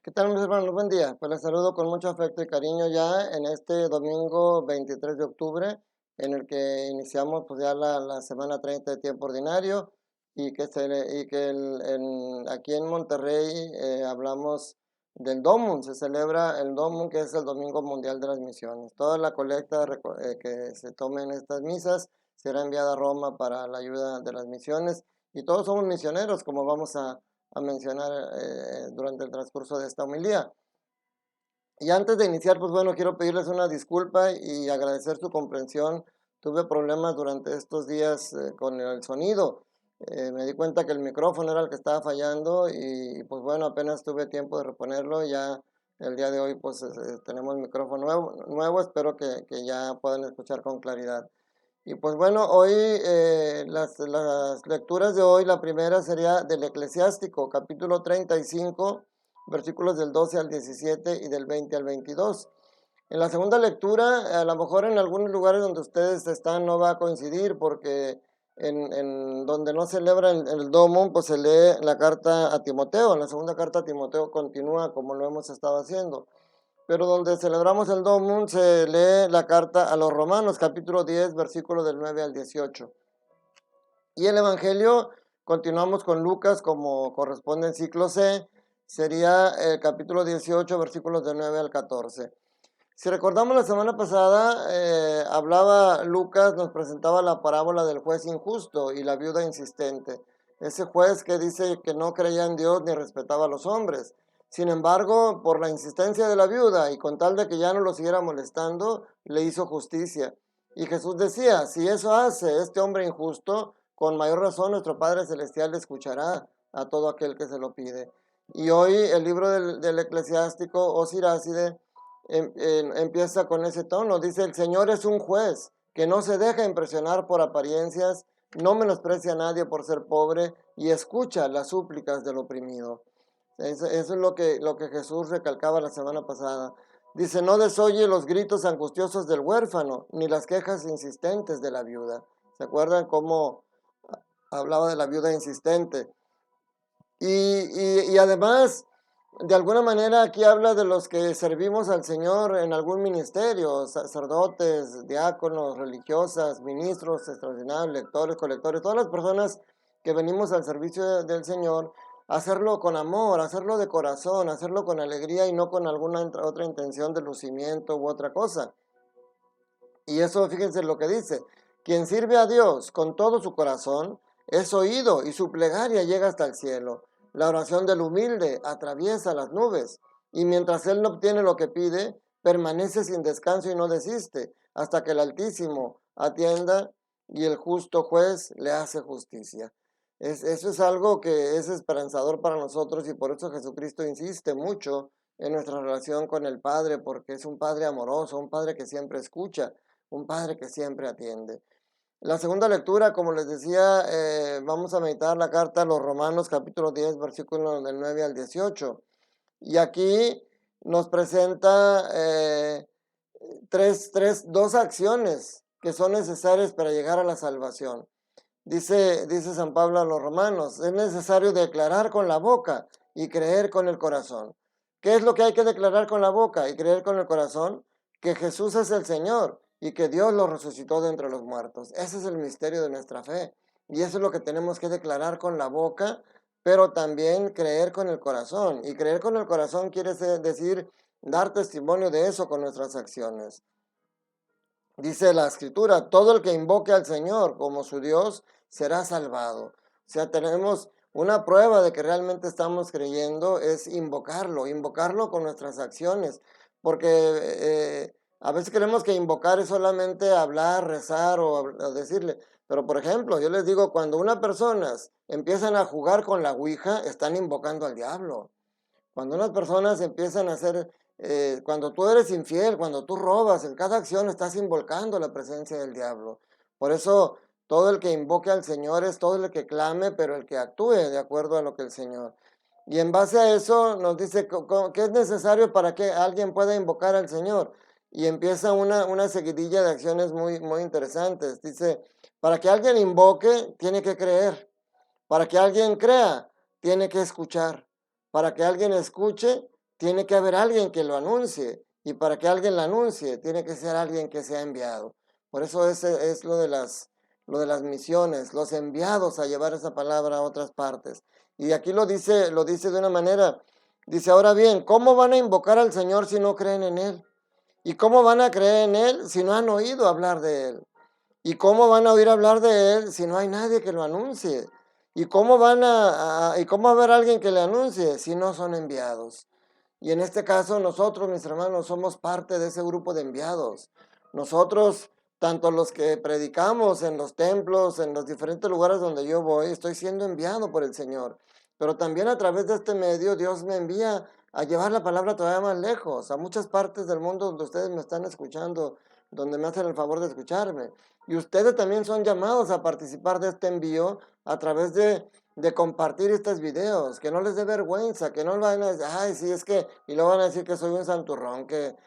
¿Qué tal, mis hermanos? Buen día. Pues les saludo con mucho afecto y cariño ya en este domingo 23 de octubre, en el que iniciamos pues ya la semana 30 de tiempo ordinario y que aquí en Monterrey hablamos del DOMUN. Se celebra el DOMUN, que es el Domingo Mundial de las Misiones. Toda la colecta que se tome en estas misas será enviada a Roma para la ayuda de las misiones, y todos somos misioneros, como vamos a mencionar durante el transcurso de esta homilía. Y antes de iniciar, pues bueno, quiero pedirles una disculpa y agradecer su comprensión. Tuve problemas durante estos días con el sonido. Me di cuenta que el micrófono era el que estaba fallando y pues bueno, apenas tuve tiempo de reponerlo. Ya el día de hoy pues tenemos micrófono nuevo. Espero que ya puedan escuchar con claridad. Y pues bueno, hoy las lecturas de hoy, la primera sería del Eclesiástico, capítulo 35, versículos del 12 al 17 y del 20 al 22. En la segunda lectura, a lo mejor en algunos lugares donde ustedes están no va a coincidir, porque en donde no celebra el Domum, pues se lee la carta a Timoteo. En la segunda carta a Timoteo continúa como lo hemos estado haciendo. Pero donde celebramos el Domum se lee la carta a los Romanos, capítulo 10, versículo del 9 al 18. Y el Evangelio, continuamos con Lucas, como corresponde en ciclo C, sería el capítulo 18, versículos del 9 al 14. Si recordamos la semana pasada, hablaba Lucas, nos presentaba la parábola del juez injusto y la viuda insistente. Ese juez que dice que no creía en Dios ni respetaba a los hombres. Sin embargo, por la insistencia de la viuda y con tal de que ya no lo siguiera molestando, le hizo justicia. Y Jesús decía, si eso hace este hombre injusto, con mayor razón nuestro Padre Celestial le escuchará a todo aquel que se lo pide. Y hoy el libro del eclesiástico o Siráside empieza con ese tono. Dice, el Señor es un juez que no se deja impresionar por apariencias, no menosprecia a nadie por ser pobre y escucha las súplicas del oprimido. Eso es lo que Jesús recalcaba la semana pasada. Dice, no desoye los gritos angustiosos del huérfano, ni las quejas insistentes de la viuda. ¿Se acuerdan cómo hablaba de la viuda insistente? Y además, de alguna manera aquí habla de los que servimos al Señor en algún ministerio, sacerdotes, diáconos, religiosas, ministros extraordinarios, lectores, colectores, todas las personas que venimos al servicio del Señor, hacerlo con amor, hacerlo de corazón, hacerlo con alegría y no con alguna otra intención de lucimiento u otra cosa. Y eso, fíjense lo que dice, quien sirve a Dios con todo su corazón es oído y su plegaria llega hasta el cielo. La oración del humilde atraviesa las nubes y mientras él no obtiene lo que pide, permanece sin descanso y no desiste hasta que el Altísimo atienda y el justo juez le hace justicia. Eso es algo que es esperanzador para nosotros y por eso Jesucristo insiste mucho en nuestra relación con el Padre, porque es un Padre amoroso, un Padre que siempre escucha, un Padre que siempre atiende. La segunda lectura, como les decía, vamos a meditar la carta a los Romanos, capítulo 10, versículos del 9 al 18. Y aquí nos presenta dos acciones que son necesarias para llegar a la salvación. Dice San Pablo a los Romanos, es necesario declarar con la boca y creer con el corazón. ¿Qué es lo que hay que declarar con la boca y creer con el corazón? Que Jesús es el Señor y que Dios lo resucitó de entre los muertos. Ese es el misterio de nuestra fe. Y eso es lo que tenemos que declarar con la boca, pero también creer con el corazón. Y creer con el corazón quiere decir dar testimonio de eso con nuestras acciones. Dice la Escritura, todo el que invoque al Señor como su Dios será salvado. O sea, tenemos una prueba de que realmente estamos creyendo, es invocarlo con nuestras acciones, porque a veces creemos que invocar es solamente hablar, rezar o decirle, pero por ejemplo, yo les digo, cuando unas personas empiezan a jugar con la ouija, están invocando al diablo. Cuando unas personas empiezan a hacer, cuando tú eres infiel, cuando tú robas, en cada acción estás invocando la presencia del diablo. Por eso, todo el que invoque al Señor es todo el que clame, pero el que actúe de acuerdo a lo que el Señor. Y en base a eso nos dice que es necesario para que alguien pueda invocar al Señor. Y empieza una seguidilla de acciones muy, muy interesantes. Dice, para que alguien invoque, tiene que creer. Para que alguien crea, tiene que escuchar. Para que alguien escuche, tiene que haber alguien que lo anuncie. Y para que alguien lo anuncie, tiene que ser alguien que sea enviado. Por eso ese es lo de las misiones, los enviados a llevar esa palabra a otras partes. Y aquí lo dice de una manera, dice, ahora bien, ¿cómo van a invocar al Señor si no creen en Él? ¿Y cómo van a creer en Él si no han oído hablar de Él? ¿Y cómo van a oír hablar de Él si no hay nadie que lo anuncie? ¿Y cómo y cómo va a haber alguien que le anuncie si no son enviados? Y en este caso nosotros, mis hermanos, somos parte de ese grupo de enviados. Nosotros, tanto los que predicamos en los templos, en los diferentes lugares donde yo voy, estoy siendo enviado por el Señor. Pero también a través de este medio Dios me envía a llevar la palabra todavía más lejos, a muchas partes del mundo donde ustedes me están escuchando, donde me hacen el favor de escucharme. Y ustedes también son llamados a participar de este envío a través de compartir estos videos, que no les dé vergüenza, que no van a decir, ay, sí, es que, y luego van a decir que soy un santurrón, que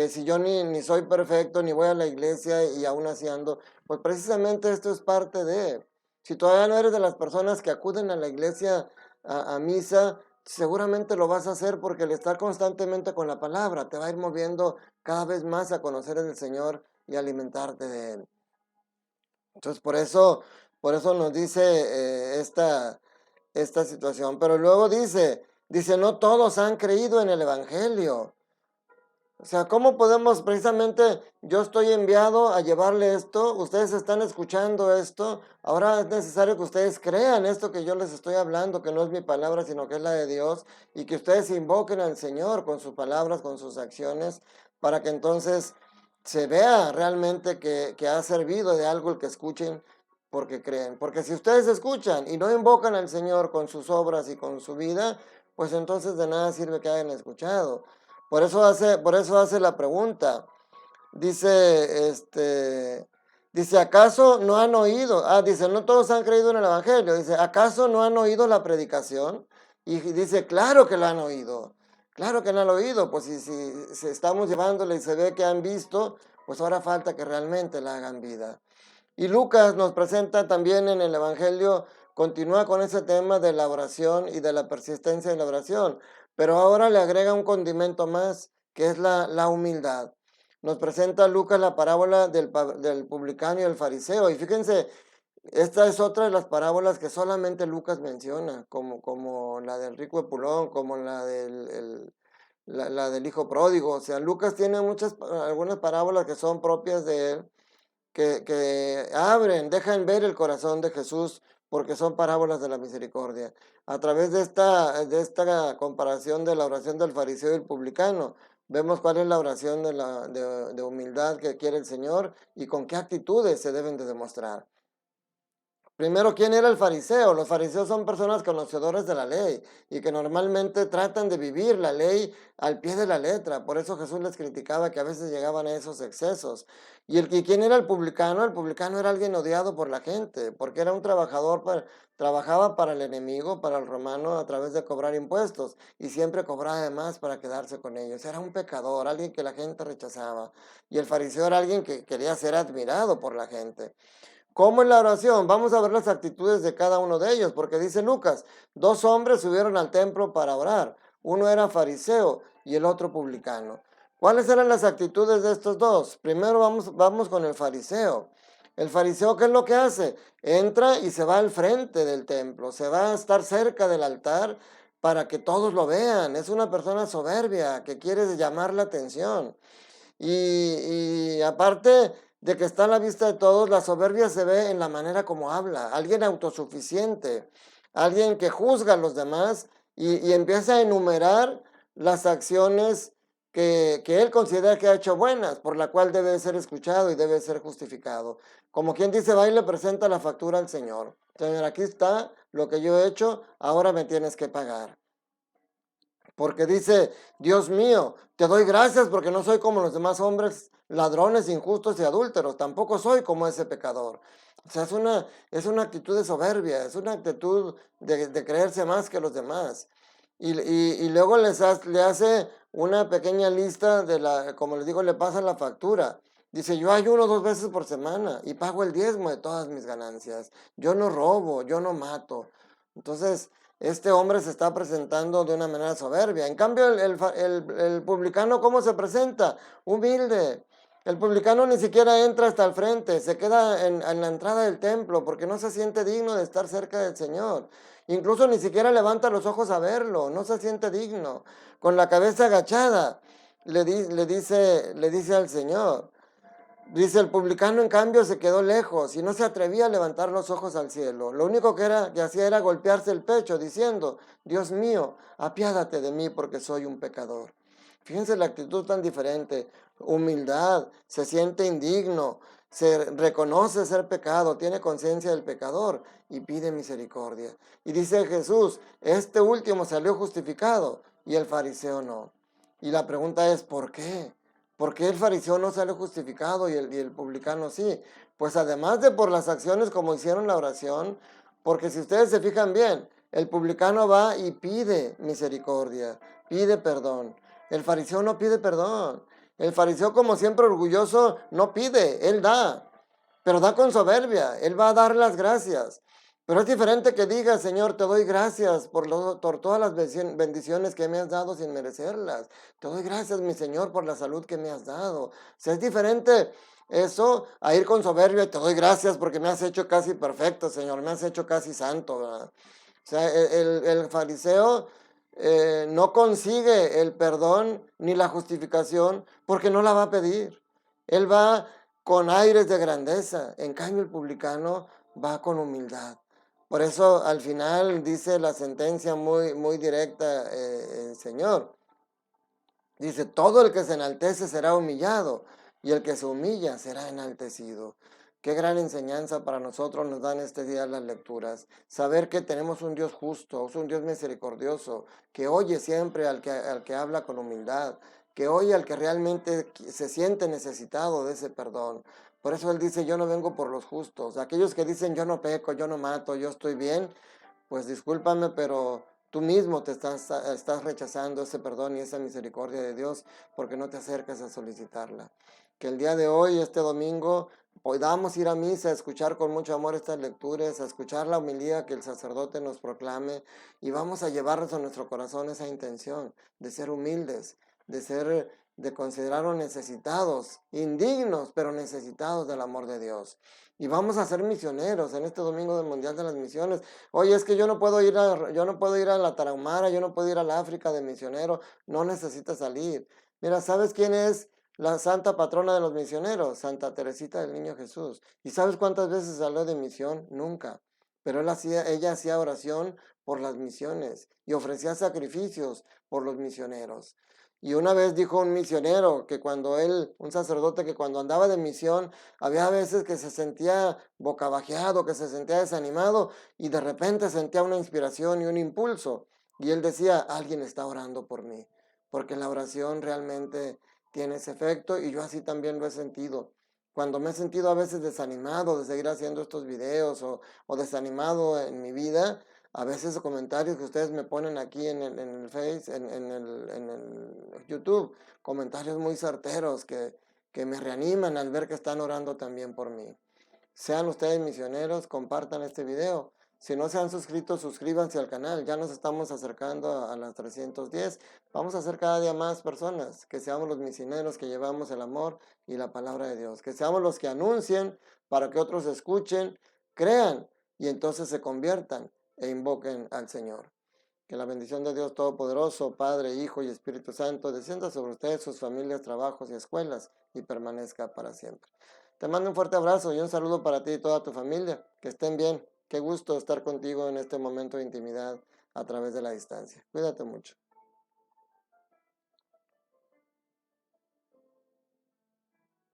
si yo ni soy perfecto, ni voy a la iglesia y aún así ando, pues precisamente esto es parte de, si todavía no eres de las personas que acuden a la iglesia a misa, seguramente lo vas a hacer porque el estar constantemente con la palabra te va a ir moviendo cada vez más a conocer al Señor y alimentarte de Él. Entonces, por eso nos dice esta situación. Pero luego dice, no todos han creído en el Evangelio. O sea, ¿cómo podemos precisamente, yo estoy enviado a llevarle esto, ustedes están escuchando esto, ahora es necesario que ustedes crean esto que yo les estoy hablando, que no es mi palabra, sino que es la de Dios, y que ustedes invoquen al Señor con sus palabras, con sus acciones, para que entonces se vea realmente que ha servido de algo el que escuchen porque creen. Porque si ustedes escuchan y no invocan al Señor con sus obras y con su vida, pues entonces de nada sirve que hayan escuchado. Por eso hace la pregunta. Dice, ¿acaso no han oído? Dice, no todos han creído en el Evangelio. Dice, ¿acaso no han oído la predicación? Y dice, claro que lo han oído. Claro que no lo han oído. Pues si estamos llevándole y se ve que han visto, pues ahora falta que realmente la hagan vida. Y Lucas nos presenta también en el Evangelio, continúa con ese tema de la oración y de la persistencia en la oración, pero ahora le agrega un condimento más, que es la humildad. Nos presenta Lucas la parábola del publicano y el fariseo, y fíjense, esta es otra de las parábolas que solamente Lucas menciona, como la del rico epulón, como la del hijo pródigo. O sea, Lucas tiene algunas parábolas que son propias de él, que dejan ver el corazón de Jesús, porque son parábolas de la misericordia. A través de esta comparación de la oración del fariseo y el publicano, vemos cuál es la oración de humildad que quiere el Señor y con qué actitudes se deben de demostrar. Primero, ¿quién era el fariseo? Los fariseos son personas conocedoras de la ley y que normalmente tratan de vivir la ley al pie de la letra. Por eso Jesús les criticaba que a veces llegaban a esos excesos. ¿Y quién era el publicano? El publicano era alguien odiado por la gente, porque era un trabajador, trabajaba para el enemigo, para el romano, a través de cobrar impuestos y siempre cobraba de más para quedarse con ellos. Era un pecador, alguien que la gente rechazaba. Y el fariseo era alguien que quería ser admirado por la gente. ¿Cómo es la oración? Vamos a ver las actitudes de cada uno de ellos, porque dice Lucas, 2 hombres subieron al templo para orar. Uno era fariseo y el otro publicano. ¿Cuáles eran las actitudes de estos dos? Primero vamos con el fariseo. El fariseo, ¿qué es lo que hace? Entra y se va al frente del templo, se va a estar cerca del altar para que todos lo vean. Es una persona soberbia que quiere llamar la atención. Y aparte de que está a la vista de todos, la soberbia se ve en la manera como habla. Alguien autosuficiente, alguien que juzga a los demás y empieza a enumerar las acciones que él considera que ha hecho buenas, por la cual debe ser escuchado y debe ser justificado. Como quien dice, va y le presenta la factura al Señor. Señor, aquí está lo que yo he hecho, ahora me tienes que pagar. Porque dice, Dios mío, te doy gracias porque no soy como los demás hombres, ladrones, injustos y adúlteros. Tampoco soy como ese pecador. O sea, es una actitud de soberbia, es una actitud de creerse más que los demás. Y luego le hace una pequeña lista como les digo, le pasa la factura. Dice, yo ayuno 2 veces por semana y pago el diezmo de todas mis ganancias. Yo no robo, yo no mato. Entonces, este hombre se está presentando de una manera soberbia. En cambio, el publicano, ¿cómo se presenta? Humilde. El publicano ni siquiera entra hasta el frente, se queda en la entrada del templo porque no se siente digno de estar cerca del Señor. Incluso ni siquiera levanta los ojos a verlo, no se siente digno. Con la cabeza agachada, le dice al Señor. Dice, el publicano en cambio se quedó lejos y no se atrevía a levantar los ojos al cielo. Lo único que hacía era golpearse el pecho diciendo, Dios mío, apiádate de mí porque soy un pecador. Fíjense la actitud tan diferente, humildad, se siente indigno, se reconoce ser pecado, tiene conciencia del pecador y pide misericordia. Y dice Jesús, este último salió justificado y el fariseo no. Y la pregunta es, ¿por qué? ¿Por qué el fariseo no sale justificado y el publicano sí? Pues además de por las acciones como hicieron la oración, porque si ustedes se fijan bien, el publicano va y pide misericordia, pide perdón. El fariseo no pide perdón. El fariseo, como siempre orgulloso, no pide, él da, pero da con soberbia, él va a dar las gracias. Pero es diferente que diga, Señor, te doy gracias por todas las bendiciones que me has dado sin merecerlas. Te doy gracias, mi Señor, por la salud que me has dado. O sea, es diferente eso a ir con soberbia, te doy gracias porque me has hecho casi perfecto, Señor, me has hecho casi santo, ¿verdad? O sea, el fariseo no consigue el perdón ni la justificación porque no la va a pedir. Él va con aires de grandeza, en cambio el publicano va con humildad. Por eso al final dice la sentencia muy directa el Señor. Dice, todo el que se enaltece será humillado y el que se humilla será enaltecido. Qué gran enseñanza para nosotros nos dan este día las lecturas. Saber que tenemos un Dios justo, un Dios misericordioso, que oye siempre al que habla con humildad, que oye al que realmente se siente necesitado de ese perdón. Por eso Él dice, yo no vengo por los justos. Aquellos que dicen, yo no peco, yo no mato, yo estoy bien, pues discúlpame, pero tú mismo estás rechazando ese perdón y esa misericordia de Dios porque no te acercas a solicitarla. Que el día de hoy, este domingo, podamos ir a misa, a escuchar con mucho amor estas lecturas, a escuchar la homilía que el sacerdote nos proclame y vamos a llevarnos a nuestro corazón esa intención de ser humildes, de considerarnos necesitados, indignos, pero necesitados del amor de Dios. Y vamos a ser misioneros en este domingo del Mundial de las Misiones. Oye, es que yo no puedo ir a la Tarahumara, yo no puedo ir a la África de misionero. No necesitas salir. Mira, ¿sabes quién es la santa patrona de los misioneros? Santa Teresita del Niño Jesús. ¿Y sabes cuántas veces salió de misión? Nunca. Pero ella hacía oración por las misiones y ofrecía sacrificios por los misioneros. Y una vez dijo un misionero que un sacerdote que cuando andaba de misión, había veces que se sentía bocabajeado, que se sentía desanimado y de repente sentía una inspiración y un impulso. Y él decía, alguien está orando por mí, porque la oración realmente tiene ese efecto y yo así también lo he sentido. Cuando me he sentido a veces desanimado de seguir haciendo estos videos o desanimado en mi vida, a veces comentarios que ustedes me ponen aquí en el Face, en el YouTube, comentarios muy certeros que me reaniman al ver que están orando también por mí. Sean ustedes misioneros, compartan este video. Si no se han suscrito, suscríbanse al canal. Ya nos estamos acercando a las 310. Vamos a ser cada día más personas. Que seamos los misioneros que llevamos el amor y la palabra de Dios. Que seamos los que anuncien para que otros escuchen, crean y entonces se conviertan e invoquen al Señor. Que la bendición de Dios Todopoderoso, Padre, Hijo y Espíritu Santo, descienda sobre ustedes, sus familias, trabajos y escuelas y permanezca para siempre. Te mando un fuerte abrazo y un saludo para ti y toda tu familia. Que estén bien. Qué gusto estar contigo en este momento de intimidad a través de la distancia. Cuídate mucho.